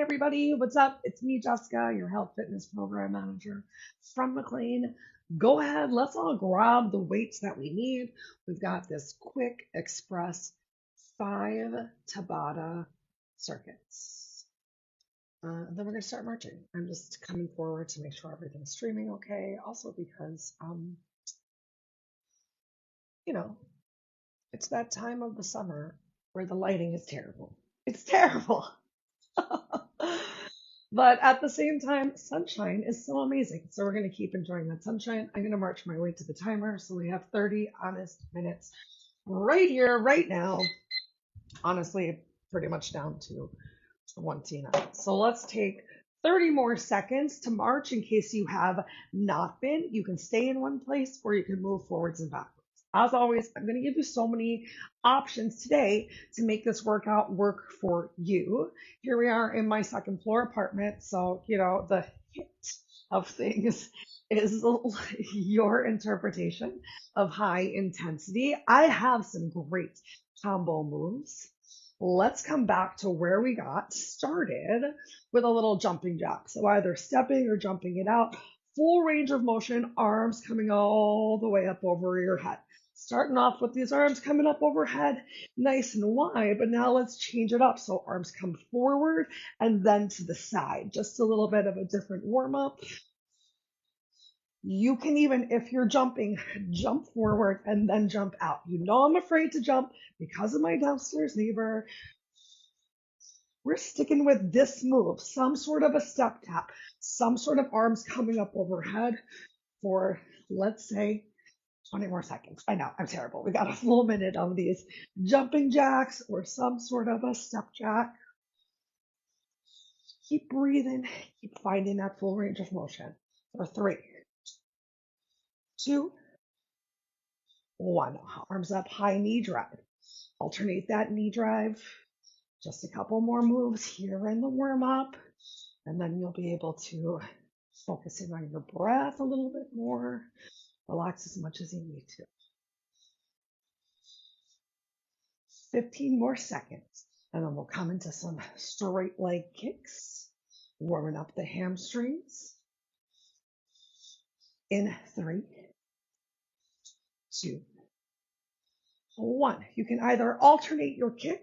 everybody. What's up? It's me, Jessica, your health fitness program manager from McLean. Go ahead, let's all grab the weights that we need. We've got this quick express 5 Tabata circuits. And then we're going to start marching. I'm just coming forward to make sure everything's streaming okay. Also because, you know, it's that time of the summer where the lighting is terrible. It's terrible. But at the same time, sunshine is so amazing. So we're going to keep enjoying that sunshine. I'm going to march my way to the timer. So we have 30 honest minutes right here, right now. Honestly, pretty much down to 29. So let's take 30 more seconds to march in case you have not been. You can stay in one place or you can move forwards and backwards. As always, I'm going to give you so many options today to make this workout work for you. Here we are in my second floor apartment. So, the HIIT of things is your interpretation of high intensity. I have some great combo moves. Let's come back to where we got started with a little jumping jack. So either stepping or jumping it out, full range of motion, arms coming all the way up over your head. Starting off with these arms coming up overhead, nice and wide, but now let's change it up. So arms come forward and then to the side, just a little bit of a different warm up. You can even, if you're jumping, jump forward and then jump out. You know I'm afraid to jump because of my downstairs neighbor. We're sticking with this move, some sort of a step tap, some sort of arms coming up overhead for, let's say, 20 more seconds. I know, I'm terrible. We got a full minute of these jumping jacks or some sort of a step jack. Keep breathing, keep finding that full range of motion. For 3, 2, 1. Arms up, high knee drive. Alternate that knee drive. Just a couple more moves here in the warm up, and then you'll be able to focus in on your breath a little bit more. Relax as much as you need to. 15 more seconds, and then we'll come into some straight leg kicks, warming up the hamstrings. In 3, 2, 1. You can either alternate your kick,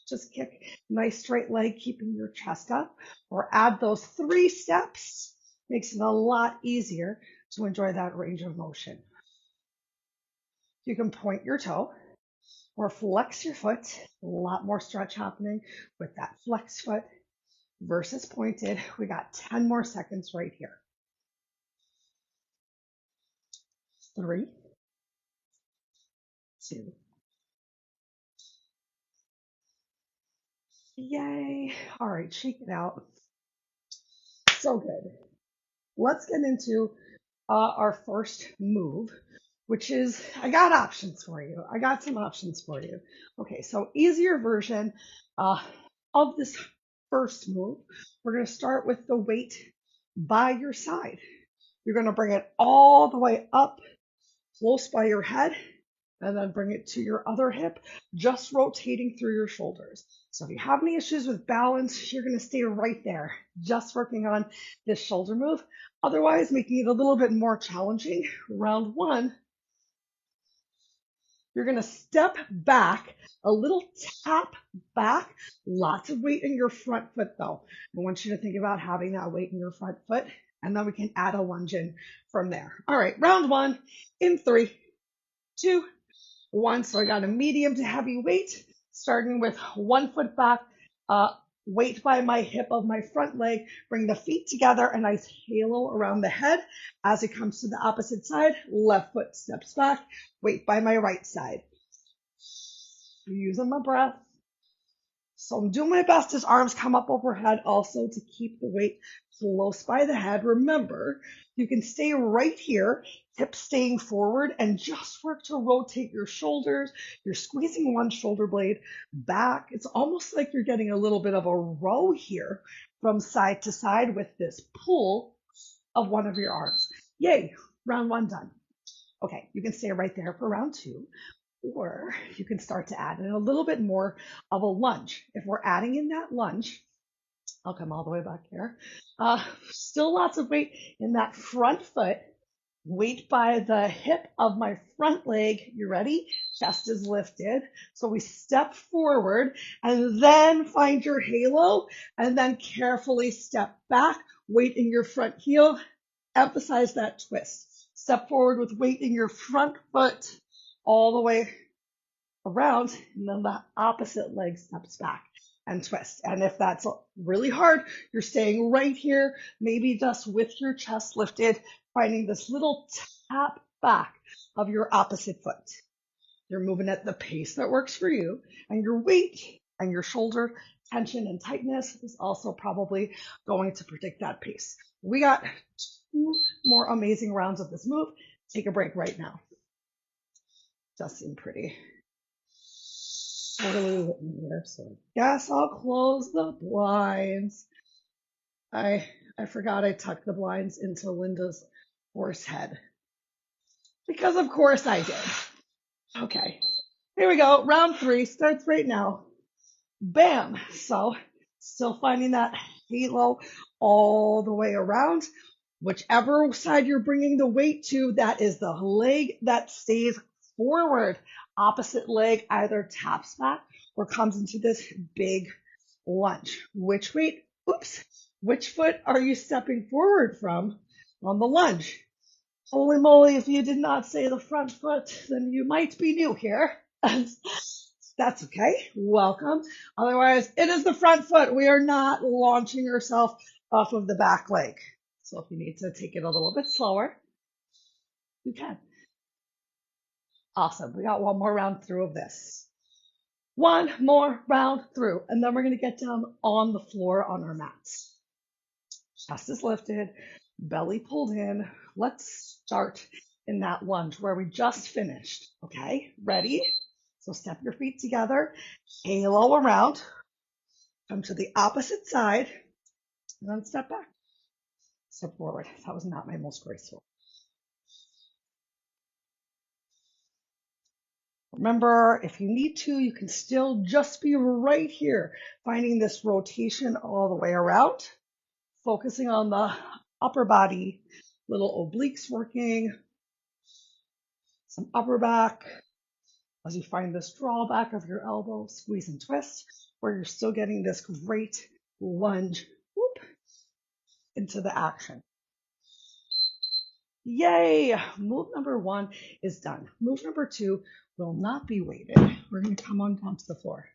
just kick nice straight leg, keeping your chest up, or add those 3 steps. Makes it a lot easier to enjoy that range of motion. You can point your toe or flex your foot. A lot more stretch happening with that flex foot versus pointed. We got 10 more seconds right here. 3, 2. Yay. All right, shake it out. So good. Let's get into our first move, which is, I got options for you. I got some options for you. Okay, so easier version of this first move. We're going to start with the weight by your side. You're going to bring it all the way up, close by your head, and then bring it to your other hip, just rotating through your shoulders. So if you have any issues with balance, you're going to stay right there, just working on this shoulder move. Otherwise, making it a little bit more challenging. Round 1, you're going to step back, a little tap back, lots of weight in your front foot though. I want you to think about having that weight in your front foot, and then we can add a lunge in from there. All right, round 1 in 3, 2, 1. So I got a medium to heavy weight, starting with 1 foot back, weight by my hip of my front leg, bring the feet together, a nice halo around the head. As it comes to the opposite side, left foot steps back, weight by my right side. Using my breath. So I'm doing my best as arms come up overhead also to keep the weight close by the head. Remember, you can stay right here, hips staying forward, and just work to rotate your shoulders. You're squeezing one shoulder blade back. It's almost like you're getting a little bit of a row here from side to side with this pull of one of your arms. Yay, round 1 done. Okay, you can stay right there for round 2. Or you can start to add in a little bit more of a lunge. If we're adding in that lunge, I'll come all the way back here. Still lots of weight in that front foot. Weight by the hip of my front leg. You ready? Chest is lifted. So we step forward and then find your halo and then carefully step back. Weight in your front heel. Emphasize that twist. Step forward with weight in your front foot all the way around, and then the opposite leg steps back and twist. And if that's really hard, you're staying right here, maybe just with your chest lifted, finding this little tap back of your opposite foot. You're moving at the pace that works for you, and your weight and your shoulder tension and tightness is also probably going to predict that pace. We got 2 more amazing rounds of this move. Take a break right now. Does seem pretty totally written here, so I guess I'll close the blinds. I forgot I tucked the blinds into Linda's horse head. Because of course I did. Okay, here we go. Round 3 starts right now. Bam! So, still finding that halo all the way around. Whichever side you're bringing the weight to, that is the leg that stays forward. Opposite leg either taps back or comes into this big lunge. Which foot are you stepping forward from on the lunge? Holy moly, if you did not say the front foot, then you might be new here. That's okay. Welcome. Otherwise, it is the front foot. We are not launching ourselves off of the back leg. So if you need to take it a little bit slower, you can. Awesome. We got one more round through of this. One more round through, and then we're going to get down on the floor on our mats. Chest is lifted, belly pulled in. Let's start in that lunge where we just finished. Okay, ready? So step your feet together, halo around, come to the opposite side, and then step back. Step forward. That was not my most graceful. Remember, if you need to, you can still just be right here, finding this rotation all the way around, focusing on the upper body, little obliques working, some upper back, as you find this drawback of your elbow, squeeze and twist, where you're still getting this great lunge into the action. Yay! Move number 1 is done. Move number 2 will not be weighted. We're going to come on down to the floor.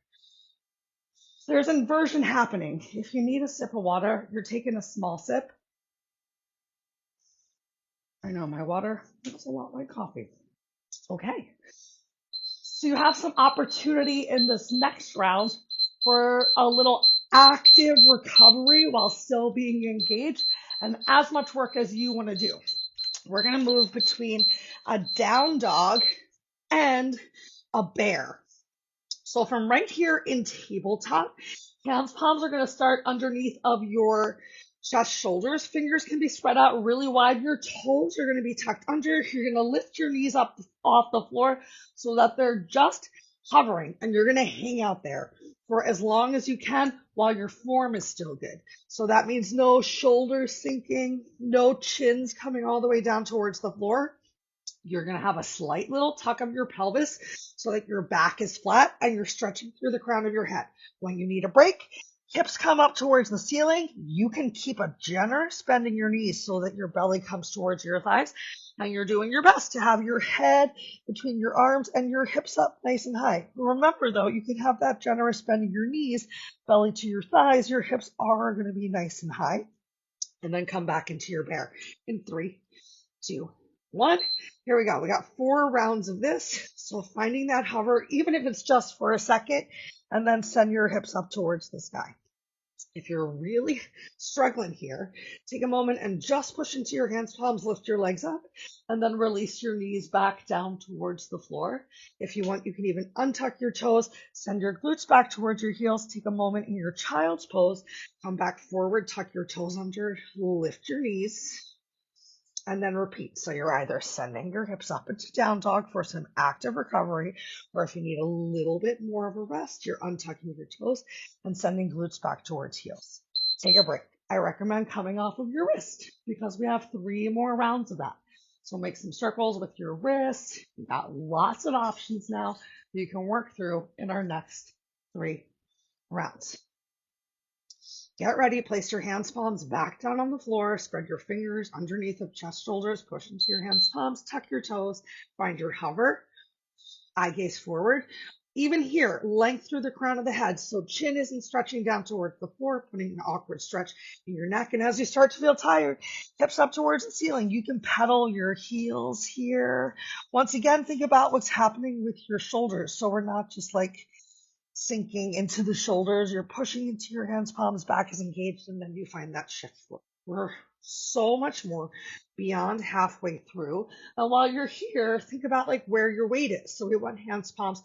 There's inversion happening. If you need a sip of water, you're taking a small sip. I know my water looks a lot like coffee. Okay. So you have some opportunity in this next round for a little active recovery while still being engaged and as much work as you want to do. We're going to move between a down dog and a bear. So from right here in tabletop, hands, palms are going to start underneath of your chest, shoulders. Fingers can be spread out really wide. Your toes are going to be tucked under. You're going to lift your knees up off the floor so that they're just hovering, and you're going to hang out there for as long as you can while your form is still good. So that means no shoulders sinking, no chins coming all the way down towards the floor. You're going to have a slight little tuck of your pelvis so that your back is flat and you're stretching through the crown of your head. When you need a break, hips come up towards the ceiling. You can keep a generous bend in your knees so that your belly comes towards your thighs, and you're doing your best to have your head between your arms and your hips up nice and high. Remember though, you can have that generous bend in your knees, belly to your thighs. Your hips are going to be nice and high, and then come back into your bear in 3, 2, 1. Here we go. We got 4 rounds of this. So finding that hover, even if it's just for a second, and then send your hips up towards the sky. If you're really struggling here, take a moment and just push into your hands, palms, lift your legs up, and then release your knees back down towards the floor. If you want, you can even untuck your toes, send your glutes back towards your heels, take a moment in your child's pose, come back forward, tuck your toes under, lift your knees, and then repeat. So you're either sending your hips up into down dog for some active recovery, or if you need a little bit more of a rest, you're untucking your toes and sending glutes back towards heels. take a break. I recommend coming off of your wrist because we have 3 more rounds of that. So make some circles with your wrist. You've got lots of options now that you can work through in our next 3 rounds. Get ready. Place your hands, palms back down on the floor. Spread your fingers underneath of chest, shoulders. Push into your hands, palms. Tuck your toes. Find your hover. Eye gaze forward. Even here, length through the crown of the head. So chin isn't stretching down towards the floor, putting an awkward stretch in your neck. And as you start to feel tired, hips up towards the ceiling. You can pedal your heels here. Once again, think about what's happening with your shoulders. So we're not just like sinking into the shoulders. You're pushing into your hands, palms, back is engaged, and then you find that shift flow. We're so much more beyond halfway through. And while you're here, think about like where your weight is. So we want hands, palms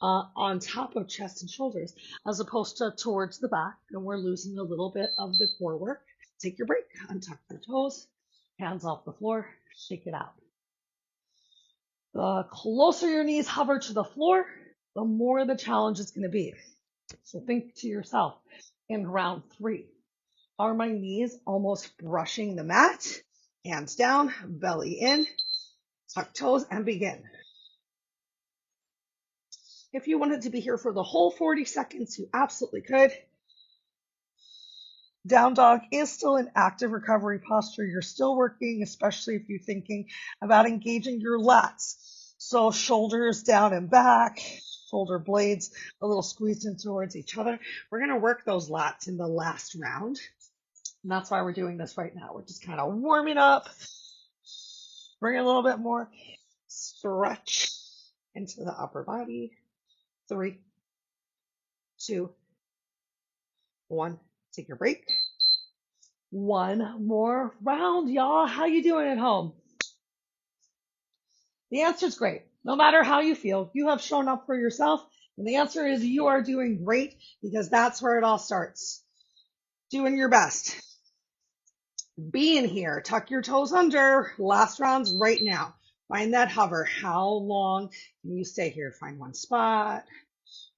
on top of chest and shoulders, as opposed to towards the back. And we're losing a little bit of the core work. Take your break, untuck your toes, hands off the floor, shake it out. The closer your knees hover to the floor, the more the challenge is going to be. So think to yourself, in round 3, are my knees almost brushing the mat? Hands down, belly in, tuck toes, and begin. If you wanted to be here for the whole 40 seconds, you absolutely could. Down dog is still an active recovery posture. You're still working, especially if you're thinking about engaging your lats. So shoulders down and back, shoulder blades a little squeezed in towards each other. We're going to work those lats in the last round. And that's why we're doing this right now. We're just kind of warming up. Bring a little bit more stretch into the upper body. 3, 2, 1. Take your break. 1 more round, y'all. How you doing at home? The answer is great. No matter how you feel, you have shown up for yourself. And the answer is you are doing great, because that's where it all starts. Doing your best. Being here. Tuck your toes under. Last round's right now. Find that hover. How long can you stay here? Find one spot.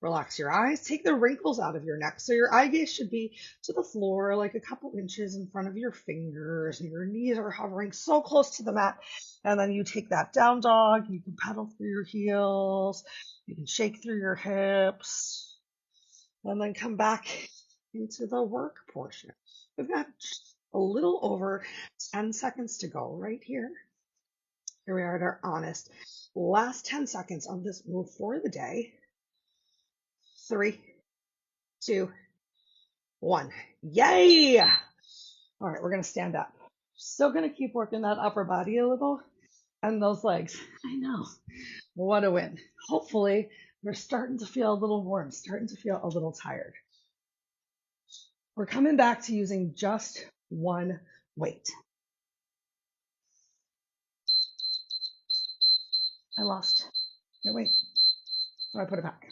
Relax your eyes. Take the wrinkles out of your neck. So your eye gaze should be to the floor, like a couple inches in front of your fingers, and your knees are hovering so close to the mat. And then you take that down dog. You can pedal through your heels. You can shake through your hips. And then come back into the work portion. We've got a little over 10 seconds to go right here. Here we are at our honest last 10 seconds on this move for the day. 3, 2, 1. Yay! All right, we're going to stand up. Still going to keep working that upper body a little and those legs. I know. What a win. Hopefully, we're starting to feel a little warm, starting to feel a little tired. We're coming back to using just one weight. I lost my weight. So I put it back.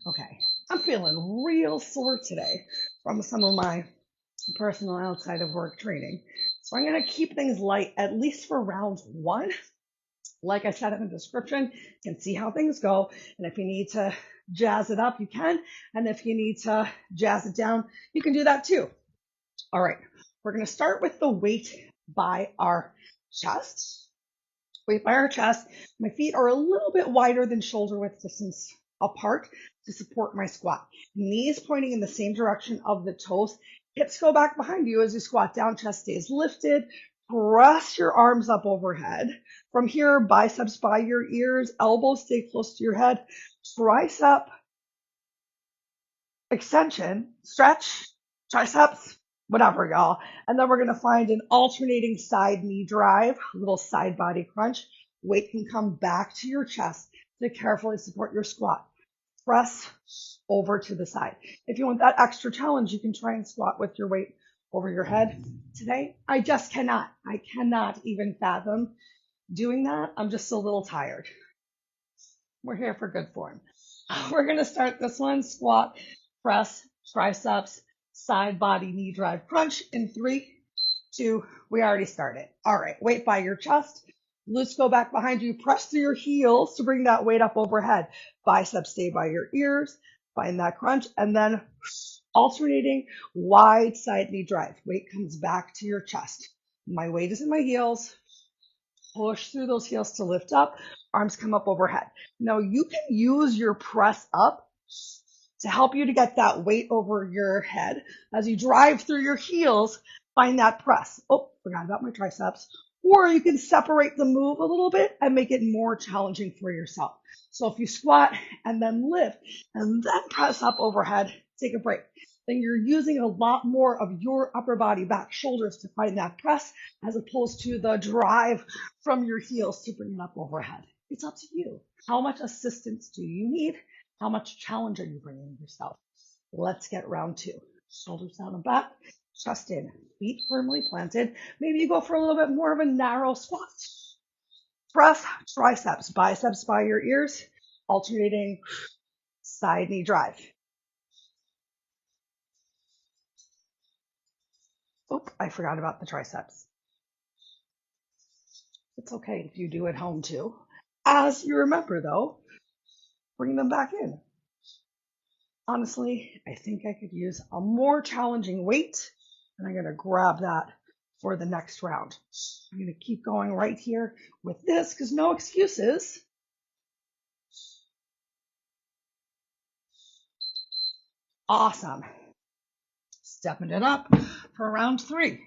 Okay, I'm feeling real sore today from some of my personal outside of work training. So I'm going to keep things light, at least for round 1. Like I said in the description, you can see how things go. And if you need to jazz it up, you can. And if you need to jazz it down, you can do that too. All right, we're going to start with the weight by our chest. Weight by our chest. My feet are a little bit wider than shoulder width distance apart to support my squat. Knees pointing in the same direction of the toes. Hips go back behind you as you squat down. Chest stays lifted. Press your arms up overhead. From here, biceps by your ears. Elbows stay close to your head. Tricep extension, stretch, triceps, whatever, y'all. And then we're going to find an alternating side knee drive, a little side body crunch. Weight can come back to your chest to carefully support your squat. Press over to the side. If you want that extra challenge, you can try and squat with your weight over your head. Today, I just cannot. I cannot even fathom doing that. I'm just a little tired. We're here for good form. We're going to start this one. Squat, press, triceps, side body knee drive crunch in 3, 2, we already started. All right, weight by your chest. Glutes go back behind you. Press through your heels to bring that weight up overhead. Biceps stay by your ears. Find that crunch. And then Alternating wide side knee drive. Weight comes back to your chest. My weight is in my heels. Push through those heels to lift up. Arms come up overhead. Now you can use your press up to help you to get that weight over your head. As you drive through your heels, find that press. Oh, forgot about my triceps. Or you can separate the move a little bit and make it more challenging for yourself. So if you squat and then lift and then press up overhead, take a break. Then you're using a lot more of your upper body, back, shoulders to find that press as opposed to the drive from your heels to bring it up overhead. It's up to you. How much assistance do you need? How much challenge are you bringing yourself? Let's get round 2. Shoulders down and back, chest in, feet firmly planted. Maybe you go for a little bit more of a narrow squat. Press, triceps, biceps by your ears, alternating side knee drive. Oh, I forgot about the triceps. It's okay if you do at home too. As you remember though, bring them back in. Honestly, I think I could use a more challenging weight, and I'm going to grab that for the next round. I'm going to keep going right here with this because no excuses. Awesome. Stepping it up for round 3.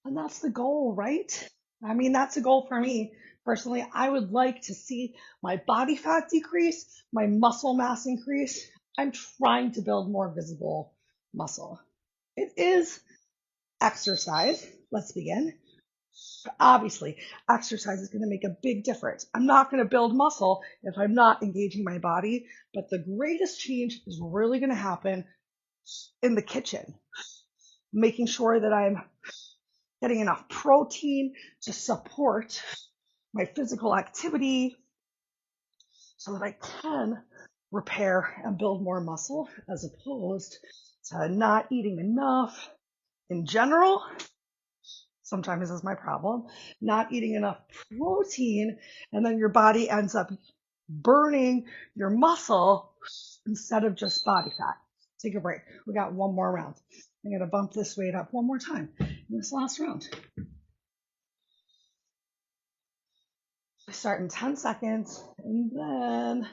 And that's the goal, right? I mean, that's a goal for me. Personally, I would like to see my body fat decrease, my muscle mass increase. I'm trying to build more visible muscle. It is exercise. Let's begin. Obviously, exercise is going to make a big difference. I'm not going to build muscle if I'm not engaging my body, but the greatest change is really going to happen in the kitchen, making sure that I'm getting enough protein to support my physical activity so that I can repair and build more muscle as opposed to not eating enough in general. Sometimes this is my problem, not eating enough protein, and then your body ends up burning your muscle instead of just body fat. Take a break. We got one more round. I'm going to bump this weight up one more time in this last round. We start in 10 seconds, and then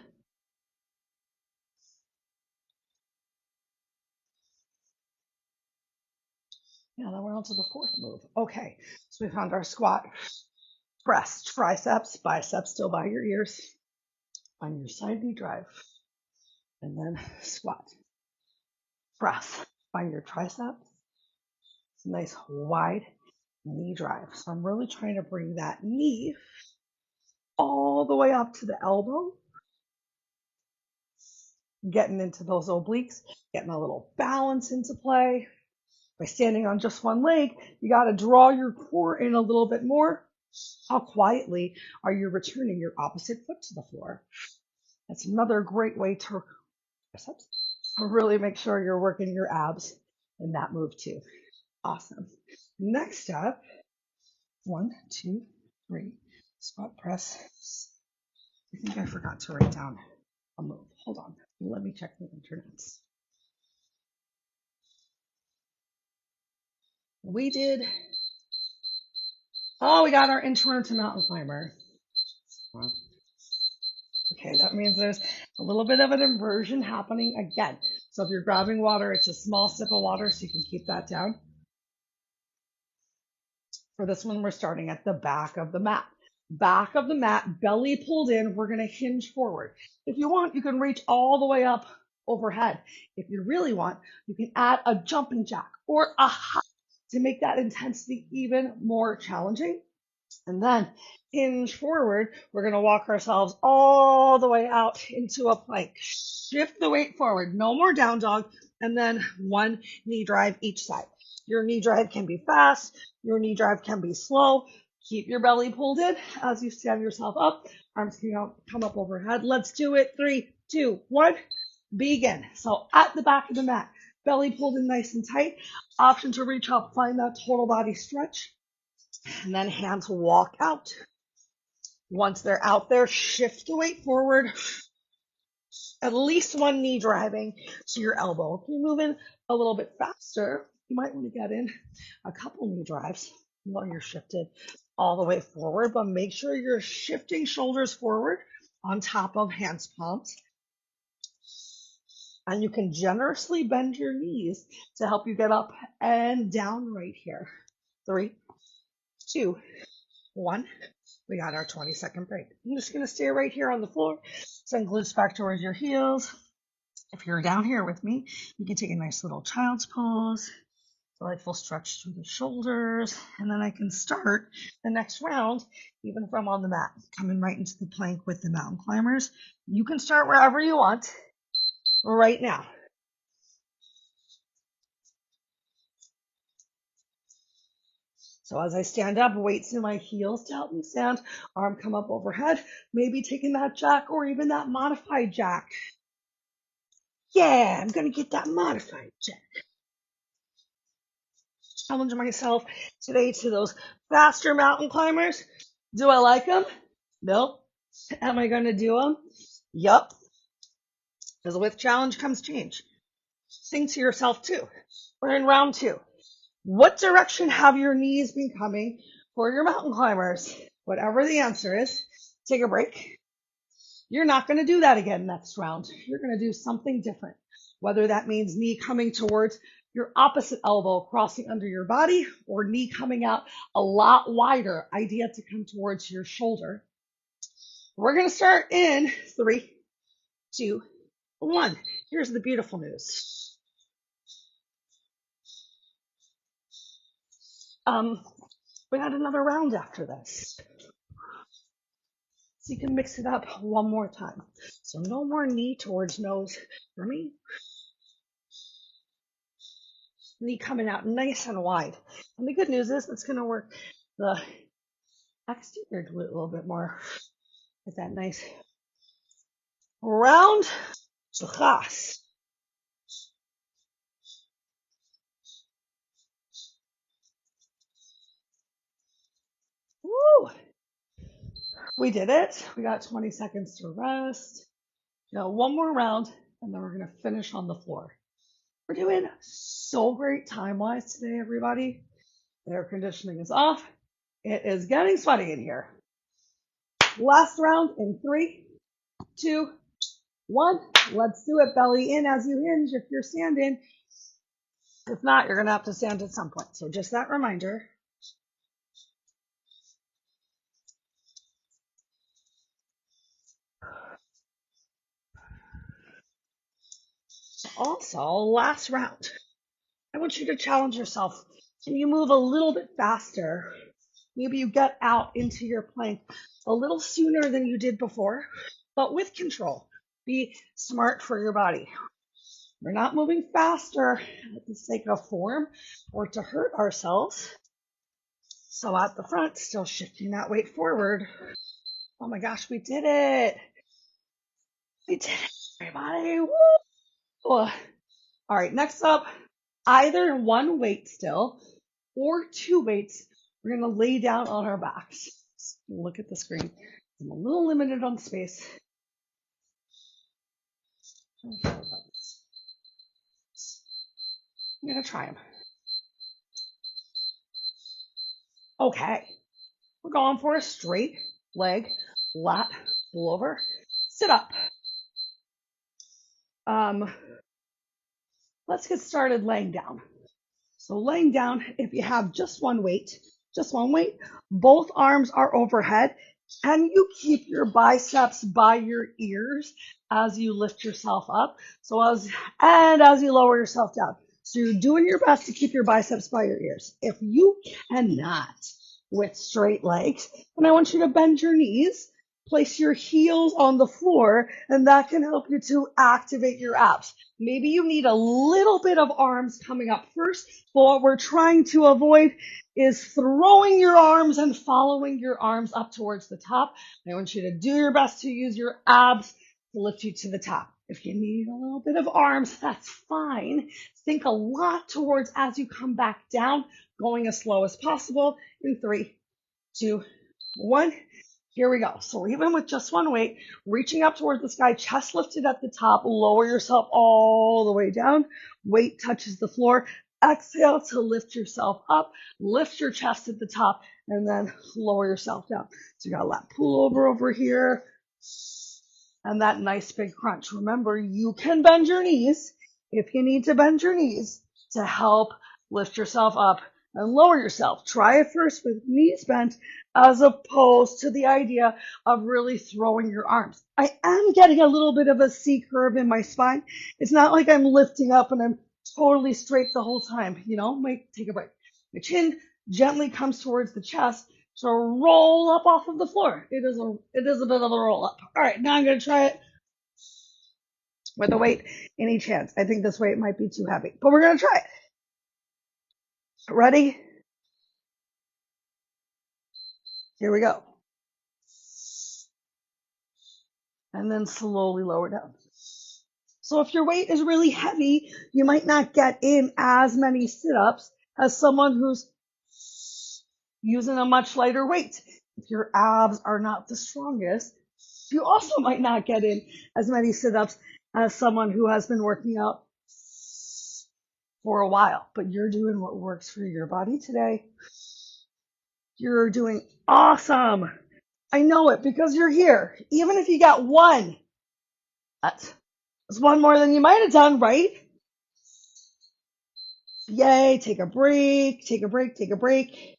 then we're on to the 4th move. Okay, so we found our squat, press, triceps, biceps still by your ears, on your side knee drive, and then squat, press, find your triceps. It's a nice wide knee drive. So I'm really trying to bring that knee all the way up to the elbow, getting into those obliques, getting a little balance into play. By standing on just one leg, you got to draw your core in a little bit more. How quietly are you returning your opposite foot to the floor? That's another great way to really make sure you're working your abs in that move too. Awesome. Next up, 1, 2, 3, squat press. I think I forgot to write down a move. Hold on. Let me check the internet. We got our Inchworm to mountain climber. Okay, that means there's a little bit of an inversion happening again. So if you're grabbing water, it's a small sip of water so you can keep that down. For this one, we're starting at the back of the mat. Back of the mat, belly pulled in, we're going to hinge forward. If you want, you can reach all the way up overhead. If you really want, you can add a jumping jack or a hop to make that intensity even more challenging. And then hinge forward, we're going to walk ourselves all the way out into a plank. Shift the weight forward, no more down dog, and then one knee drive each side. Your knee drive can be fast, your knee drive can be slow. Keep your belly pulled in as you stand yourself up. Arms can come up overhead. Let's do it. 3, 2, 1, begin. So at the back of the mat, belly pulled in nice and tight. Option to reach up, find that total body stretch. And then hands walk out. Once they're out there, shift the weight forward. At least one knee driving to your elbow. If you're moving a little bit faster, you might want to get in a couple knee drives while you're shifted all the way forward, but make sure you're shifting shoulders forward on top of hands palms. And you can generously bend your knees to help you get up and down right here. 3, 2, 1. We got our 20-second break. I'm just going to stay right here on the floor. Send glutes back towards your heels. If you're down here with me, you can take a nice little child's pose. Delightful stretch through the shoulders. And then I can start the next round, even from on the mat, coming right into the plank with the mountain climbers. You can start wherever you want right now. So as I stand up, weights in my heels to help me stand, arm come up overhead, maybe taking that jack or even that modified jack. Yeah, I'm going to get that modified jack. Challenge myself today to those faster mountain climbers. Do I like them? Nope. Am I going to do them? Yup. Because with challenge comes change. Think to yourself too. We're in round 2. What direction have your knees been coming for your mountain climbers? Whatever the answer is, take a break. You're not going to do that again next round. You're going to do something different. Whether that means knee coming towards your opposite elbow, crossing under your body, or knee coming out a lot wider, idea to come towards your shoulder. We're going to start in 3, 2, 1. Here's the beautiful news. We got another round after this. So you can mix it up one more time. So no more knee towards nose for me. Knee coming out nice and wide. And the good news is it's going to work the exterior glute a little bit more. Get that nice round chas. Woo! We did it. We got 20 seconds to rest. Now one more round, and then we're going to finish on the floor. We're doing so great time-wise today, everybody. The air conditioning is off. It is getting sweaty in here. Last round in 3, 2, 1. Let's do it. Belly in as you hinge if you're standing. If not, you're going to have to stand at some point. So just that reminder. Also, last round. I want you to challenge yourself. Can you move a little bit faster? Maybe you get out into your plank a little sooner than you did before, but with control. Be smart for your body. We're not moving faster at the sake of form or to hurt ourselves. So at the front, still shifting that weight forward. Oh my gosh, we did it. We did it, everybody. Woo! All right, next up, either one weight still or 2 weights. We're going to lay down on our backs. Look at the screen. I'm a little limited on space. I'm going to try them. Okay. We're going for a straight leg, lat, pullover, sit up. Let's get started laying down. So laying down, if you have just one weight, both arms are overhead, and you keep your biceps by your ears as you lift yourself up. So as you lower yourself down. So you're doing your best to keep your biceps by your ears. If you cannot with straight legs, then I want you to bend your knees, place your heels on the floor, and that can help you to activate your abs. Maybe you need a little bit of arms coming up first, but what we're trying to avoid is throwing your arms and following your arms up towards the top. I want you to do your best to use your abs to lift you to the top. If you need a little bit of arms, that's fine. Think a lot towards as you come back down, going as slow as possible in 3, 2, 1. Here we go. So even with just one weight, reaching up towards the sky, chest lifted at the top, lower yourself all the way down. Weight touches the floor. Exhale to lift yourself up. Lift your chest at the top and then lower yourself down. So you got a lat pullover over here and that nice big crunch. Remember, you can bend your knees if you need to bend your knees to help lift yourself up and lower yourself. Try it first with knees bent as opposed to the idea of really throwing your arms. I am getting a little bit of a C curve in my spine. It's not like I'm lifting up and I'm totally straight the whole time. Take a break. My chin gently comes towards the chest. So roll up off of the floor. It is a bit of a roll up. All right, now I'm going to try it with a weight. Any chance? I think this weight might be too heavy, but we're going to try it. Ready? Here we go. And then slowly lower down. So if your weight is really heavy, you might not get in as many sit-ups as someone who's using a much lighter weight. If your abs are not the strongest, you also might not get in as many sit-ups as someone who has been working out for a while. But you're doing what works for your body today. You're doing awesome. I know it because you're here. Even if you got one, that's one more than you might have done, right? Yay, take a break, take a break, take a break.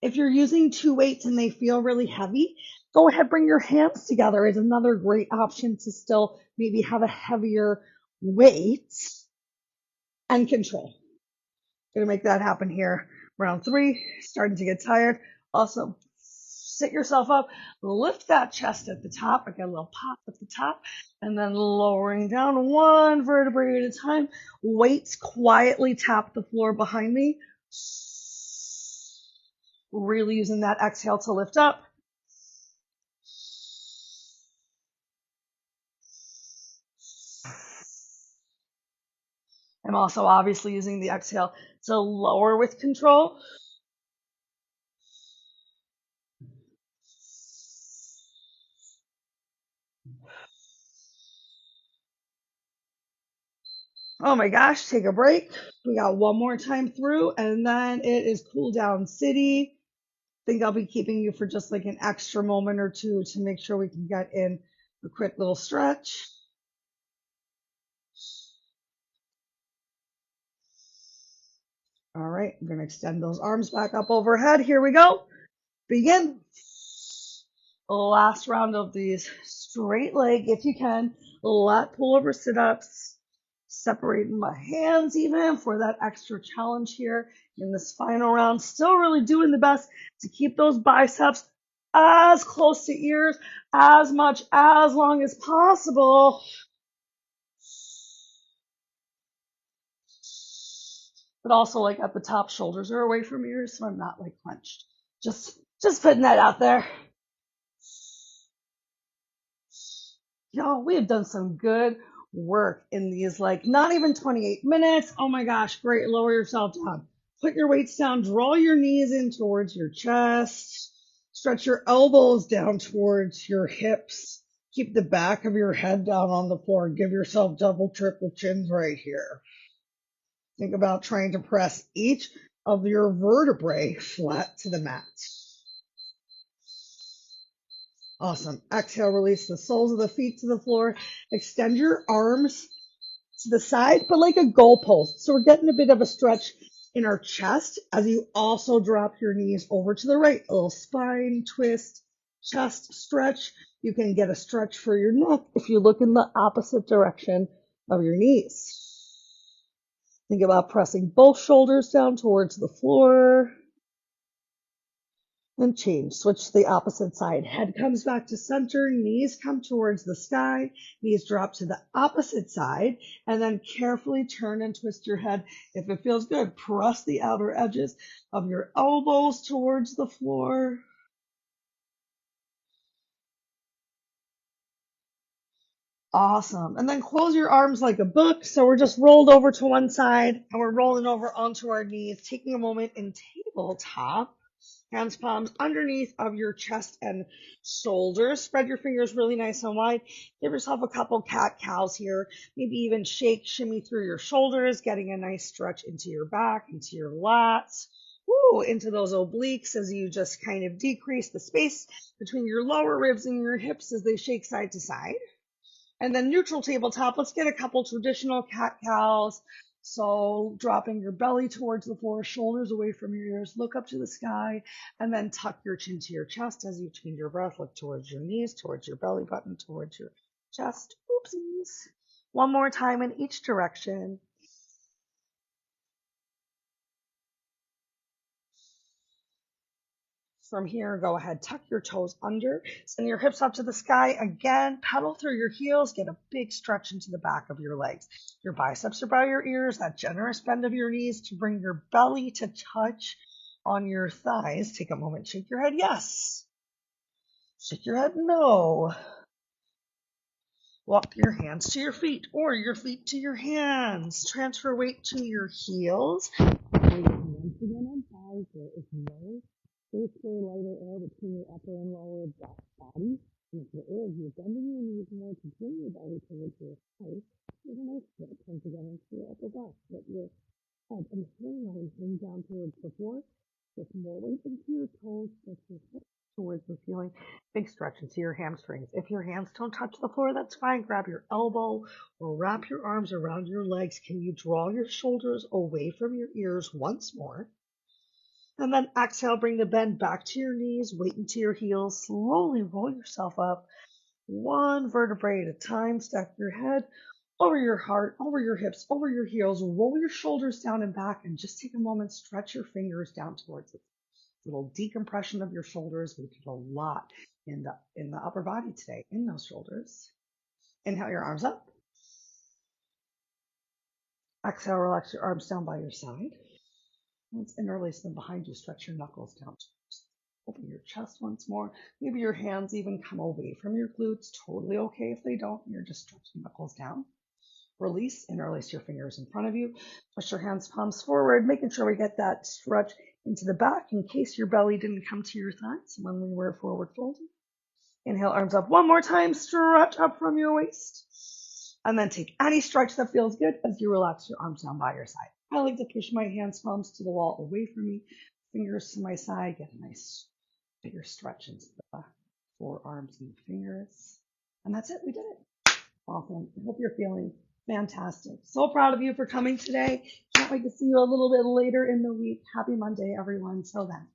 If you're using two weights and they feel really heavy, go ahead, bring your hands together is another great option to still maybe have a heavier weight and control. Gonna make that happen here. Round 3, starting to get tired. Awesome. Sit yourself up, lift that chest at the top. I got a little pop at the top, and then lowering down one vertebrae at a time. Weights quietly tap the floor behind me. Really using that exhale to lift up. I'm also obviously using the exhale to lower with control. Oh my gosh, take a break. We got one more time through, and then it is cool down city. I think I'll be keeping you for just like an extra moment or two to make sure we can get in a quick little stretch. All right, I'm going to extend those arms back up overhead. Here we go. Begin. Last round of these straight leg if you can. Lat pullover sit-ups. Separating my hands even for that extra challenge here in this final round. Still really doing the best to keep those biceps as close to ears, as much, as long as possible. But also like at the top, shoulders are away from ears, so I'm not like clenched. Just putting that out there. Y'all, we have done some good work in these, like not even 28 minutes. Oh my gosh, great. Lower yourself down. Put your weights down. Draw your knees in towards your chest. Stretch your elbows down towards your hips. Keep the back of your head down on the floor. Give yourself double, triple chins right here. Think about trying to press each of your vertebrae flat to the mat. Awesome. Exhale, release the soles of the feet to the floor. Extend your arms to the side, but like a goalpost. So we're getting a bit of a stretch in our chest as you also drop your knees over to the right. A little spine twist, chest stretch. You can get a stretch for your neck if you look in the opposite direction of your knees. Think about pressing both shoulders down towards the floor. And change. Switch to the opposite side. Head comes back to center. Knees come towards the sky. Knees drop to the opposite side. And then carefully turn and twist your head. If it feels good, press the outer edges of your elbows towards the floor. Awesome. And then close your arms like a book. So we're just rolled over to one side and we're rolling over onto our knees, taking a moment in tabletop. Hands, palms underneath of your chest and shoulders. Spread your fingers really nice and wide. Give yourself a couple cat-cows here. Maybe even shake, shimmy through your shoulders, getting a nice stretch into your back, into your lats. Woo, into those obliques as you just kind of decrease the space between your lower ribs and your hips as they shake side to side. And then neutral tabletop, let's get a couple traditional cat-cows. So dropping your belly towards the floor, shoulders away from your ears, look up to the sky, and then tuck your chin to your chest as you change your breath. Look towards your knees, towards your belly button, towards your chest. Oopsies. One more time in each direction. From here, go ahead, tuck your toes under, send your hips up to the sky. Again, pedal through your heels, get a big stretch into the back of your legs. Your biceps are by your ears, that generous bend of your knees to bring your belly to touch on your thighs. Take a moment, shake your head, yes. Shake your head, no. Walk your hands to your feet or your feet to your hands. Transfer weight to your heels. Weight once again on thighs. There is no space for lighter air between your upper and lower body. And if there is, you're bending your knees more to bring your belly towards your thighs. You're going to stretch once again into your upper back. Get your head and hairline bring down towards the floor. Get more weight into your toes. Stretch your hips towards the ceiling. Big stretch into your hamstrings. If your hands don't touch the floor, that's fine. Grab your elbow or wrap your arms around your legs. Can you draw your shoulders away from your ears once more? And then exhale, bring the bend back to your knees, weight into your heels, slowly roll yourself up, one vertebrae at a time. Stack your head over your heart, over your hips, over your heels, roll your shoulders down and back, and just take a moment, stretch your fingers down towards it. Little decompression of your shoulders. We did a lot in the upper body today, in those shoulders. Inhale your arms up. Exhale, relax your arms down by your side. Let's interlace them behind you. Stretch your knuckles down. Open your chest once more. Maybe your hands even come away from your glutes. Totally okay if they don't. You're just stretching knuckles down. Release, interlace your fingers in front of you. Push your hands, palms forward, making sure we get that stretch into the back in case your belly didn't come to your thighs when we were forward folding. Inhale, arms up one more time. Stretch up from your waist. And then take any stretch that feels good as you relax your arms down by your side. I like to push my hands, palms to the wall away from me, fingers to my side, get a nice bigger stretch into the forearms and fingers. And that's it. We did it. Awesome. I hope you're feeling fantastic. So proud of you for coming today. Can't wait to see you a little bit later in the week. Happy Monday, everyone. Till then.